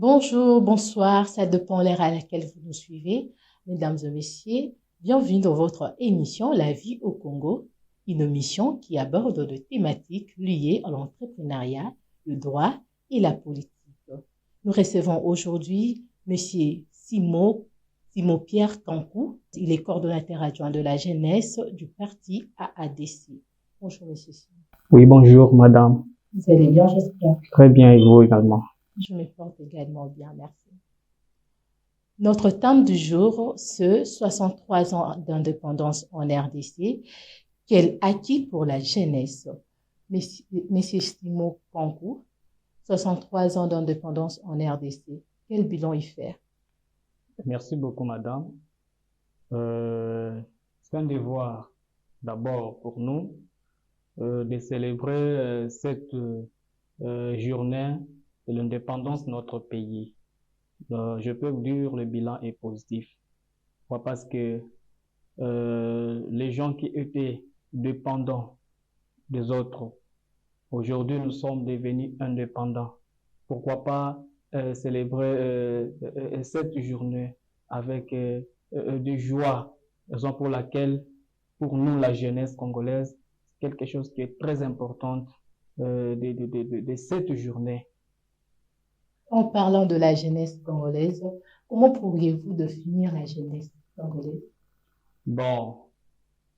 Bonjour, bonsoir, ça dépend l'heure à laquelle vous nous suivez. Mesdames et messieurs, bienvenue dans votre émission La vie au Congo, une émission qui aborde des thématiques liées à l'entrepreneuriat, le droit et la politique. Nous recevons aujourd'hui Monsieur Simon-Pierre Tankou. Il est coordonnateur adjoint de la jeunesse du parti AADC. Bonjour, Monsieur Simon. Oui, bonjour, madame. Vous allez bien, j'espère. Très bien, et vous également. Je me porte également bien, merci. Notre thème du jour, c'est 63 ans d'indépendance en RDC. Quel acquis pour la jeunesse? Monsieur Simon Kankou, 63 ans d'indépendance en RDC. Quel bilan y faire? Merci beaucoup, madame. C'est un devoir d'abord pour nous de célébrer cette journée de l'indépendance de notre pays. Je peux vous dire le bilan est positif. Pourquoi? Parce que les gens qui étaient dépendants des autres, aujourd'hui nous sommes devenus indépendants. Pourquoi pas célébrer cette journée avec de joie, raison pour laquelle pour nous la jeunesse congolaise, c'est quelque chose qui est très important de cette journée. En parlant de la jeunesse congolaise, comment pourriez-vous définir la jeunesse congolaise? Bon,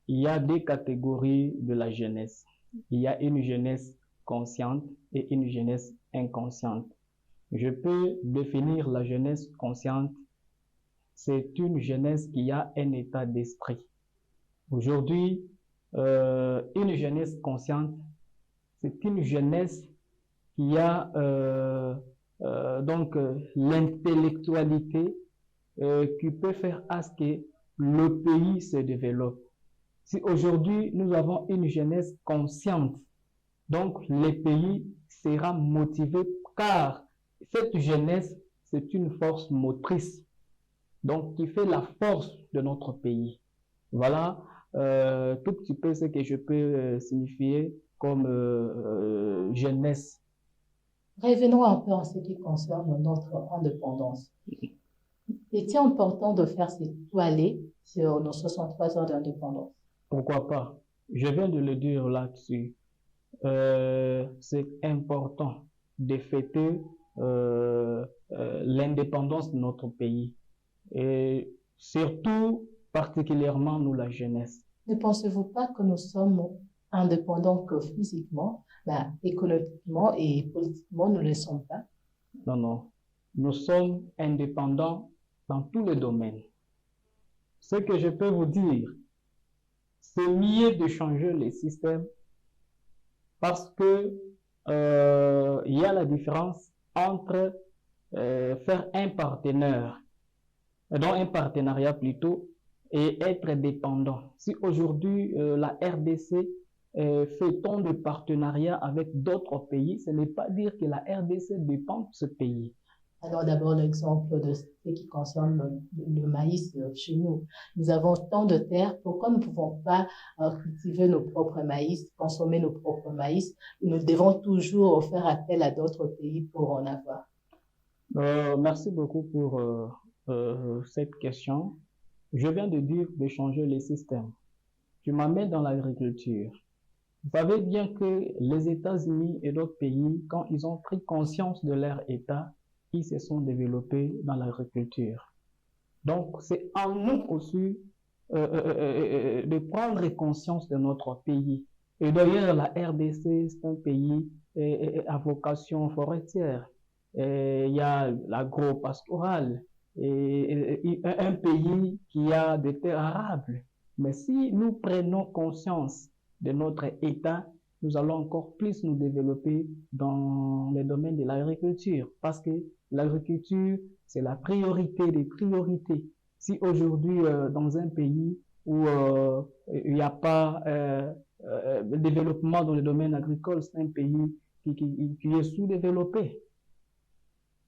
il y a deux catégories de la jeunesse. Il y a une jeunesse consciente et une jeunesse inconsciente. Je peux définir la jeunesse consciente. C'est une jeunesse qui a un état d'esprit. Aujourd'hui, une jeunesse consciente, c'est une jeunesse qui a l'intellectualité qui peut faire à ce que le pays se développe. Si aujourd'hui nous avons une jeunesse consciente, donc le pays sera motivé car cette jeunesse, c'est une force motrice, donc qui fait la force de notre pays. Voilà tout petit peu ce que je peux signifier comme jeunesse. Revenons un peu en ce qui concerne notre indépendance. Est-il important de faire cette toilette sur nos 63 ans d'indépendance? Pourquoi pas? Je viens de le dire là-dessus. C'est important de fêter l'indépendance de notre pays et surtout particulièrement nous la jeunesse. Ne pensez-vous pas que nous sommes indépendants que physiquement, économiquement et politiquement, nous ne le sommes pas? Non, non. Nous sommes indépendants dans tous les domaines. Ce que je peux vous dire, c'est mieux de changer les systèmes parce que il y a la différence entre faire un partenariat plutôt, et être dépendant. Si aujourd'hui la RDC fait tant de partenariats avec d'autres pays, ce n'est pas dire que la RDC dépend de ce pays. Alors d'abord l'exemple de ce qui concerne le maïs chez nous. Nous avons tant de terres, pourquoi nous ne pouvons pas cultiver nos propres maïs, consommer nos propres maïs? Nous devons toujours faire appel à d'autres pays pour en avoir. Merci beaucoup pour cette question. Je viens de dire de changer les systèmes. Tu m'amènes dans l'agriculture. Vous savez bien que les États-Unis et d'autres pays, quand ils ont pris conscience de leur État, ils se sont développés dans l'agriculture. Donc, c'est à nous aussi de prendre conscience de notre pays. Et d'ailleurs, la RDC, c'est un pays à vocation forestière. Il y a l'agro-pastoral, un pays qui a des terres arables. Mais si nous prenons conscience de notre État, nous allons encore plus nous développer dans le domaine de l'agriculture parce que l'agriculture, c'est la priorité des priorités. Si aujourd'hui, dans un pays où il n'y a pas de développement dans le domaine agricole, c'est un pays qui est sous-développé.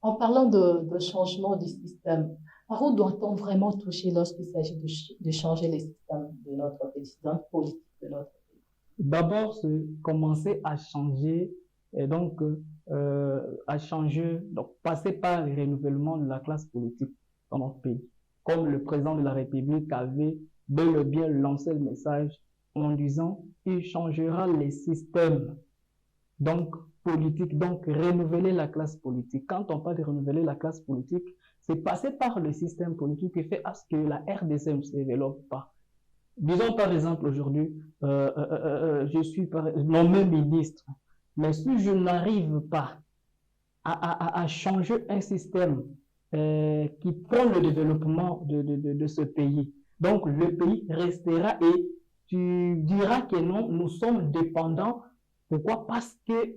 En parlant de changement du système, par où doit-on vraiment toucher lorsqu'il s'agit de changer les systèmes de notre pays, système politique de notre pays? D'abord, c'est commencer à changer et donc à changer, donc passer par le renouvellement de la classe politique dans notre pays. Comme le président de la République avait bel et bien lancé le message en disant il changera les systèmes donc politique, donc renouveler la classe politique. Quand on parle de renouveler la classe politique, c'est passer par le système politique qui fait à ce que la RDC ne se développe pas. Disons par exemple aujourd'hui, je suis nommé ministre, mais si je n'arrive pas à changer un système qui prend le développement de ce pays, donc le pays restera et tu diras que non, nous sommes dépendants. Pourquoi? Parce que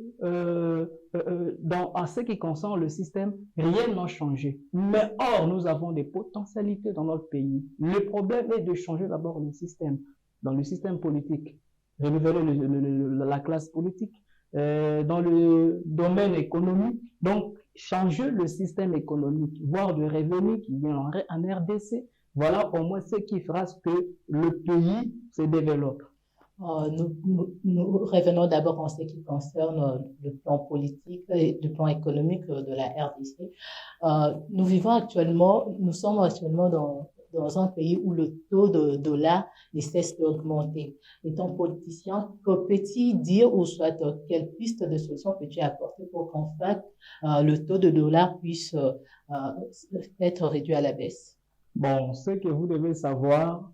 en ce qui concerne le système, rien n'a changé. Mais or, nous avons des potentialités dans notre pays. Le problème est de changer d'abord le système, dans le système politique, renouveler la classe politique, dans le domaine économique, donc changer le système économique, voir de revenus qui viennent en RDC. Voilà au moins ce qui fera que le pays se développe. Nous revenons d'abord en ce qui concerne le plan politique et le plan économique de la RDC. Nous sommes actuellement dans un pays où le taux de dollar ne cesse d'augmenter. Étant politicien, que peux-tu dire ou soit quelle piste de solution peux-tu apporter pour qu'en fait le taux de dollar puisse être réduit à la baisse? Bon, ce que vous devez savoir,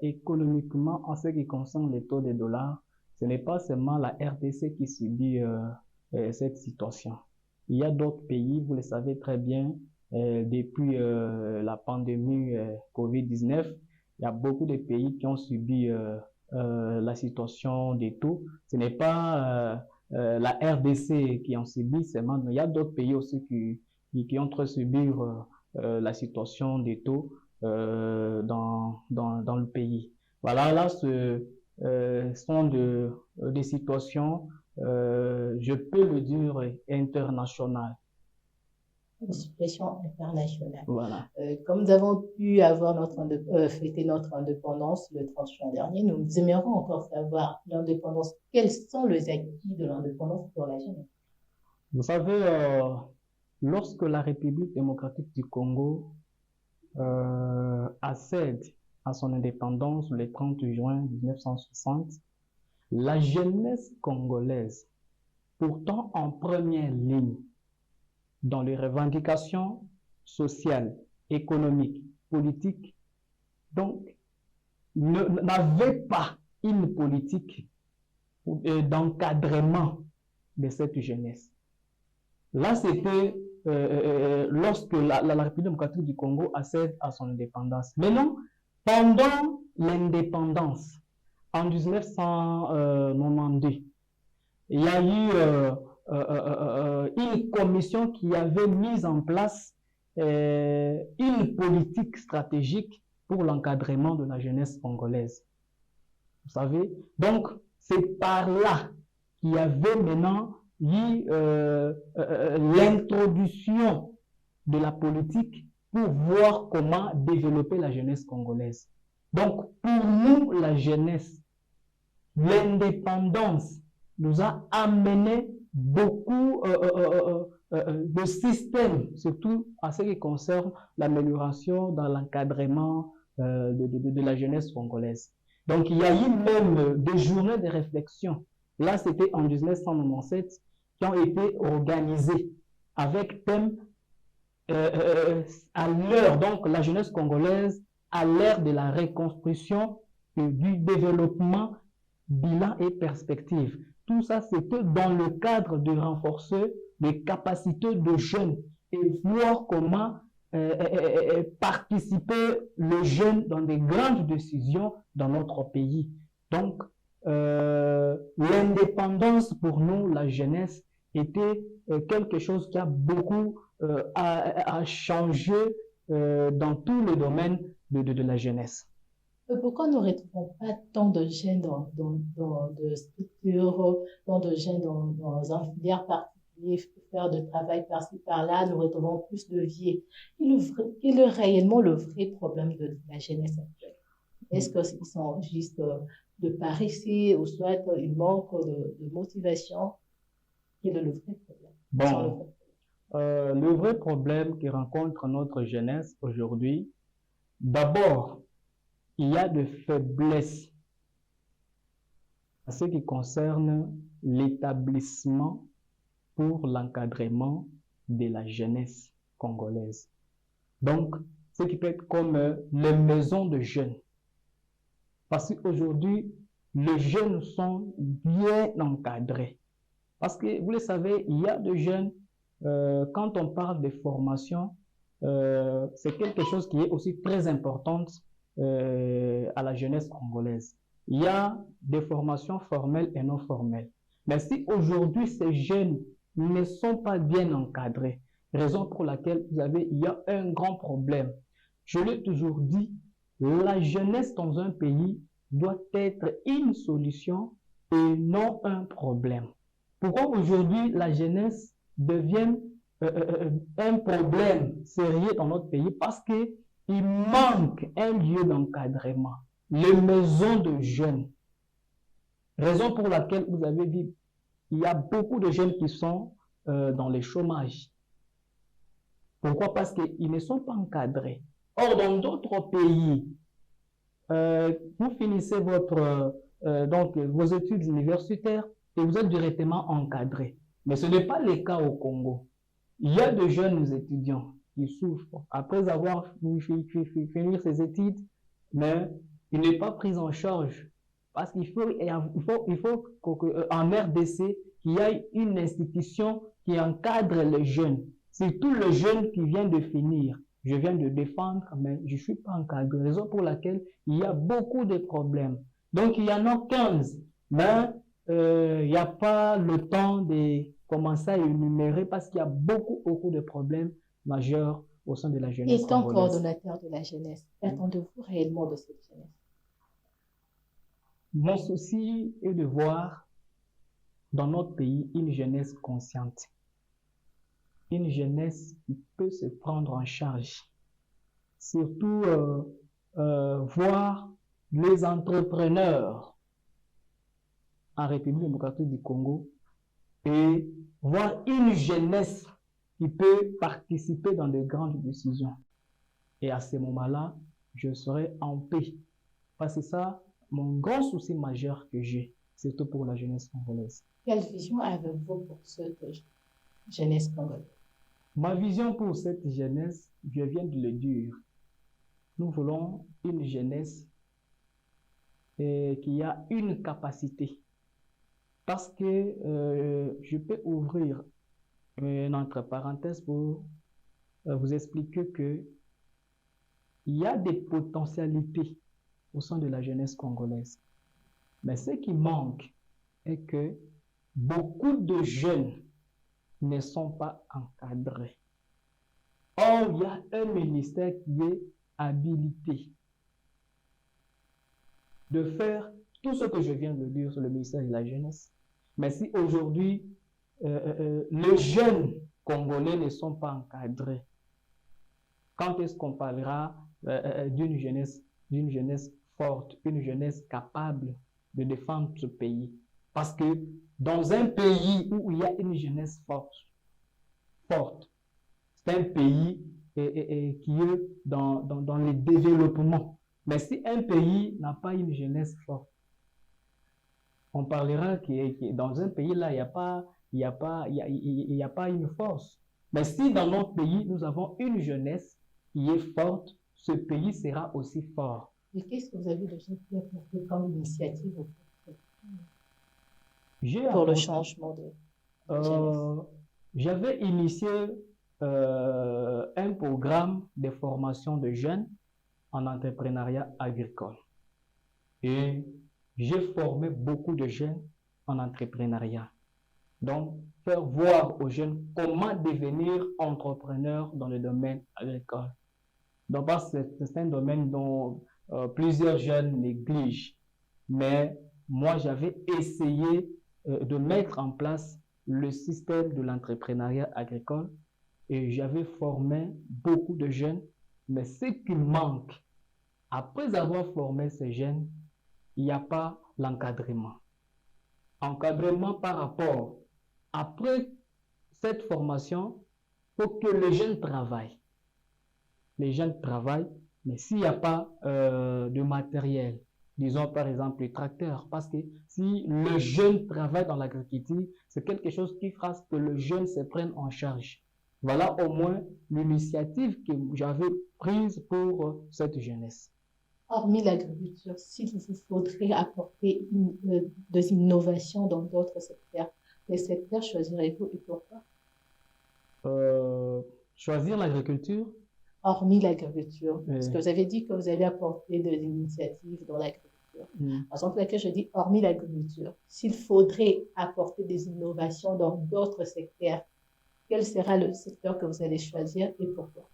économiquement, en ce qui concerne les taux de dollars, ce n'est pas seulement la RDC qui subit cette situation. Il y a d'autres pays, vous le savez très bien, depuis la pandémie COVID-19, il y a beaucoup de pays qui ont subi la situation des taux. Ce n'est pas la RDC qui en subit seulement, mais il y a d'autres pays aussi qui ont subi la situation des taux dans le pays. Voilà, là, ce sont des situations, je peux le dire, internationales. Une situation internationale. Voilà. Comme nous avons pu avoir fêter notre indépendance le 30 juin dernier, nous aimerions encore savoir l'indépendance. Quels sont les acquis de l'indépendance pour la jeunesse? Vous savez, lorsque la République démocratique du Congo accède à son indépendance le 30 juin 1960, la jeunesse congolaise, pourtant en première ligne dans les revendications sociales, économiques, politiques, donc n'avait pas une politique d'encadrement de cette jeunesse. Là, c'était lorsque la République démocratique du Congo accède à son indépendance. Maintenant, pendant l'indépendance, en 1992, il y a eu une commission qui avait mis en place une politique stratégique pour l'encadrement de la jeunesse congolaise. Vous savez, donc c'est par là qu'il y avait maintenant l'introduction de la politique pour voir comment développer la jeunesse congolaise. Donc, pour nous, la jeunesse, l'indépendance nous a amené beaucoup de systèmes, surtout en ce qui concerne l'amélioration dans l'encadrement de la jeunesse congolaise. Donc, il y a eu même des journées de réflexion. Là, c'était en 1997, qui ont été organisées avec thème à l'heure, donc la jeunesse congolaise, à l'ère de la reconstruction et du développement, bilan et perspective. Tout ça, c'était dans le cadre de renforcer les capacités de jeunes et voir comment participer les jeunes dans des grandes décisions dans notre pays. Donc, l'indépendance pour nous, la jeunesse, était quelque chose qui a beaucoup à changer dans tous les domaines de la jeunesse. Pourquoi ne retrouvons pas tant de jeunes dans de structures, tant de jeunes dans un filière particulier, faire de travail par-ci par-là, nous retrouvons plus de vies. Quel est réellement le vrai problème de la jeunesse actuelle? Est-ce qu'ils sont juste de paresseux ou soit il manque de motivation? Quel est le vrai problème? Bon, le vrai problème que rencontre notre jeunesse aujourd'hui, d'abord, il y a de faiblesses en ce qui concerne l'établissement pour l'encadrement de la jeunesse congolaise. Donc, ce qui peut être comme les maisons de jeunes. Parce qu'aujourd'hui, les jeunes sont bien encadrés. Parce que, vous le savez, il y a de jeunes, quand on parle de formation, c'est quelque chose qui est aussi très important à la jeunesse congolaise. Il y a des formations formelles et non formelles. Mais si aujourd'hui ces jeunes ne sont pas bien encadrés, raison pour laquelle il y a un grand problème. Je l'ai toujours dit, la jeunesse dans un pays doit être une solution et non un problème. Pourquoi aujourd'hui la jeunesse devient un problème sérieux dans notre pays? Parce qu'il manque un lieu d'encadrement, les maisons de jeunes. Raison pour laquelle vous avez vu, il y a beaucoup de jeunes qui sont dans le chômage. Pourquoi? Parce qu'ils ne sont pas encadrés. Or, dans d'autres pays, vous finissez donc, vos études universitaires et vous êtes directement encadré. Mais ce n'est pas le cas au Congo. Il y a de jeunes étudiants qui souffrent après avoir fini ses études, mais il n'est pas pris en charge. Parce qu'il faut qu'en RDC, il y ait une institution qui encadre les jeunes. Surtout les jeunes qui viennent de finir. Je viens de défendre, mais je ne suis pas encadré. Raison pour laquelle il y a beaucoup de problèmes. Donc, il y en a 15, mais il n'y a pas le temps de commencer à énumérer parce qu'il y a beaucoup de problèmes majeurs au sein de la jeunesse Étant congolaise. coordonnateur de la jeunesse, qu'attendez-vous réellement de cette jeunesse? Mon souci est de voir dans notre pays une jeunesse consciente. Une jeunesse qui peut se prendre en charge. Surtout voir les entrepreneurs en République démocratique du Congo et voir une jeunesse qui peut participer dans de grandes décisions. Et à ce moment-là, je serai en paix. Parce que c'est ça, mon grand souci majeur que j'ai, surtout pour la jeunesse congolaise. Quelle vision avez-vous pour cette jeunesse congolaise? Ma vision pour cette jeunesse, je viens de le dire. Nous voulons une jeunesse qui a une capacité. Parce que je peux ouvrir une entre parenthèses pour vous expliquer que il y a des potentialités au sein de la jeunesse congolaise. Mais ce qui manque est que beaucoup de jeunes ne sont pas encadrés. Or, il y a un ministère qui est habilité de faire tout ce que je viens de dire sur le ministère de la jeunesse. Mais si aujourd'hui, les jeunes congolais ne sont pas encadrés, quand est-ce qu'on parlera d'une jeunesse forte, une jeunesse capable de défendre ce pays? Parce que dans un pays où il y a une jeunesse forte, c'est un pays qui est dans le développement. Mais si un pays n'a pas une jeunesse forte, on parlera que dans un pays là, il n'y a pas une force. Mais si dans notre pays, nous avons une jeunesse qui est forte, ce pays sera aussi fort. Et qu'est-ce que vous avez déjà fait comme initiative pour le changement de jeunesse? J'avais initié un programme de formation de jeunes en entrepreneuriat agricole. Et j'ai formé beaucoup de jeunes en entrepreneuriat. Donc, faire voir aux jeunes comment devenir entrepreneur dans le domaine agricole. Donc, parce que c'est un domaine dont plusieurs jeunes négligent. Mais moi, j'avais essayé de mettre en place le système de l'entrepreneuriat agricole et j'avais formé beaucoup de jeunes. Mais ce qui manque, après avoir formé ces jeunes, il n'y a pas l'encadrement. Encadrement par rapport après cette formation, il faut que les jeunes travaillent. Les jeunes travaillent, mais s'il n'y a pas de matériel, disons par exemple les tracteurs, parce que si le jeune travaille dans l'agriculture, c'est quelque chose qui fera que le jeune se prenne en charge. Voilà au moins l'initiative que j'avais prise pour cette jeunesse. Hormis l'agriculture, s'il vous faudrait apporter des innovations dans d'autres secteurs, quels secteurs choisirez-vous et pourquoi? Choisir l'agriculture? Hormis l'agriculture, parce que vous avez dit que vous allez apporter des initiatives dans l'agriculture. Raison pour laquelle je dis hormis l'agriculture, s'il faudrait apporter des innovations dans d'autres secteurs, quel sera le secteur que vous allez choisir et pourquoi?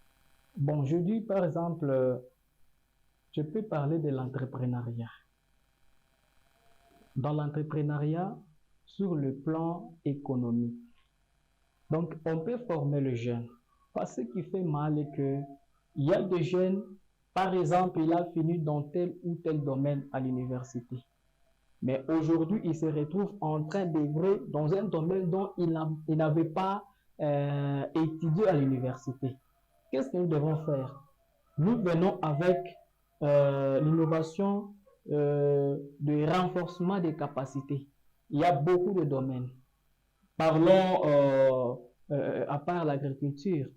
Bon, je dis par exemple, je peux parler de l'entrepreneuriat. Dans l'entrepreneuriat, sur le plan économique, donc on peut former le jeune. Parce que ce qui fait mal est que il y a des jeunes, par exemple, il a fini dans tel ou tel domaine à l'université. Mais aujourd'hui, il se retrouve en train d'œuvrer dans un domaine dont il n'avait pas étudié à l'université. Qu'est-ce que nous devons faire? Nous venons avec l'innovation de renforcement des capacités. Il y a beaucoup de domaines. Parlons à part l'agriculture.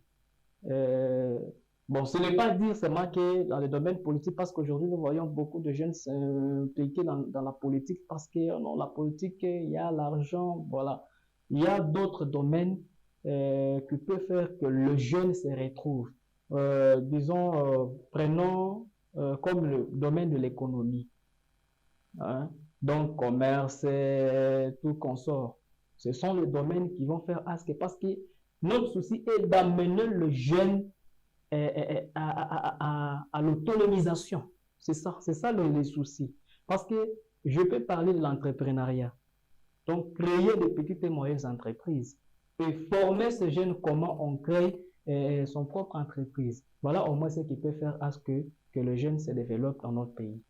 Bon, ce n'est pas dire seulement que dans le domaine politique, parce qu'aujourd'hui, nous voyons beaucoup de jeunes s'impliquer dans la politique, parce que dans la politique, il y a l'argent, voilà. Il y a d'autres domaines qui peuvent faire que le jeune se retrouve. Disons, prenons comme le domaine de l'économie. Hein? Donc, commerce, tout consort. Ce sont les domaines qui vont faire parce que notre souci est d'amener le jeune à l'autonomisation. C'est ça le souci. Parce que je peux parler de l'entrepreneuriat. Donc, créer des petites et moyennes entreprises et former ces jeunes comment on crée son propre entreprise. Voilà au moins ce qui peut faire à ce que le jeune se développe dans notre pays.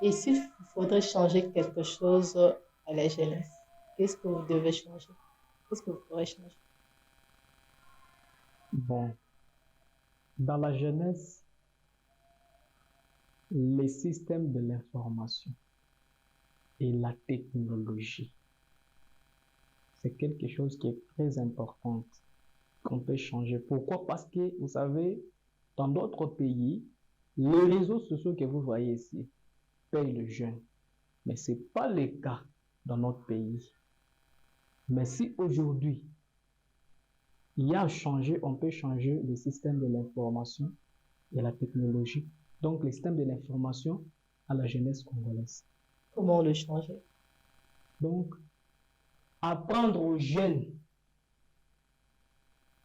Et s'il faudrait changer quelque chose à la jeunesse, qu'est-ce que vous devez changer? Qu'est-ce que vous pourrez changer? Bon, dans la jeunesse, les systèmes de l'information et la technologie, c'est quelque chose qui est très important qu'on peut changer. Pourquoi? Parce que, vous savez, dans d'autres pays, les réseaux sociaux que vous voyez ici payent le jeune. Mais ce n'est pas le cas dans notre pays. Mais si aujourd'hui, il y a à changer, on peut changer le système de l'information et la technologie. Donc, le système de l'information à la jeunesse congolaise. Comment le changer? Donc, apprendre aux jeunes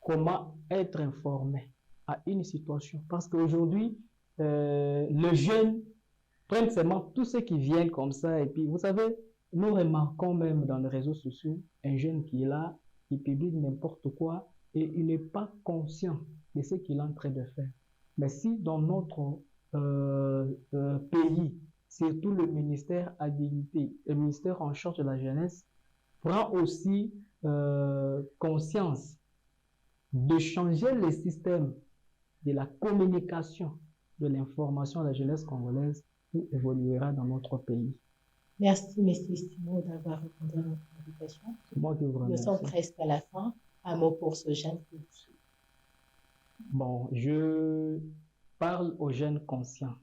comment être informés à une situation. Parce qu'aujourd'hui, les jeunes prennent seulement tout ce qui vient comme ça. Et puis, vous savez, nous remarquons même dans les réseaux sociaux un jeune qui est là, qui publie n'importe quoi, et il n'est pas conscient de ce qu'il est en train de faire. Mais si dans notre pays, surtout le ministère habilité, le ministère en charge de la jeunesse, prend aussi conscience de changer le système de la communication, de l'information à la jeunesse congolaise, qui évoluera dans notre pays. Merci, M. Simon, d'avoir répondu à notre invitation. C'est moi qui vous remercie. Nous sommes presque à la fin. Un mot pour ce jeune qui vous suit. Bon, je parle aux jeunes conscients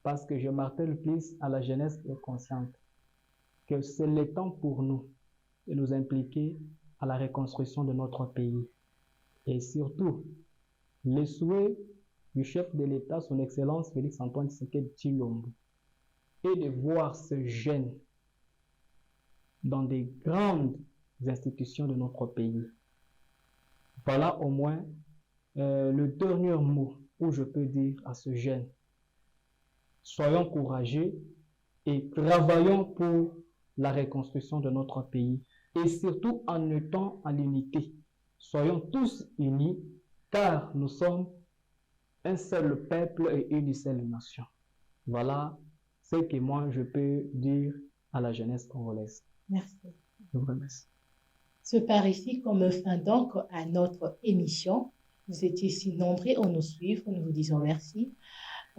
parce que je martèle plus à la jeunesse consciente que c'est le temps pour nous de nous impliquer à la reconstruction de notre pays. Et surtout, le souhait du chef de l'État, son Excellence Félix Antoine Tshisekedi Tshilombo, est de voir ce jeune dans des grandes institutions de notre pays. Voilà au moins le dernier mot où je peux dire à ce jeune. Soyons courageux et travaillons pour la reconstruction de notre pays. Et surtout en étant en unité. Soyons tous unis car nous sommes un seul peuple et une seule nation. Voilà ce que moi je peux dire à la jeunesse congolaise. Merci. Je vous remercie. Ce par ici qu'on me fin donc à notre émission. Vous étiez si nombreux à nous suivre, nous vous disons merci.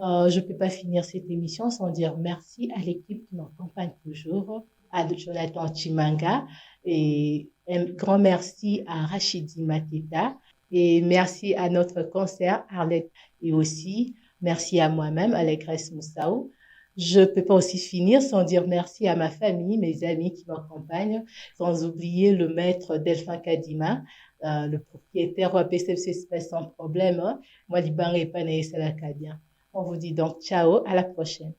Je ne peux pas finir cette émission sans dire merci à l'équipe qui m'accompagne toujours, à Jonathan Chimanga, et un grand merci à Rachidi Mateta, et merci à notre concert Arlette, et aussi merci à moi-même, Alexès Moussaou. Je ne peux pas aussi finir sans dire merci à ma famille, mes amis qui m'accompagnent, sans oublier le maître Delphin Kadima, le propriétaire de PCFC Space sans problème. Moi, Liban et Pané, c'est la Cadien. On vous dit donc ciao, à la prochaine.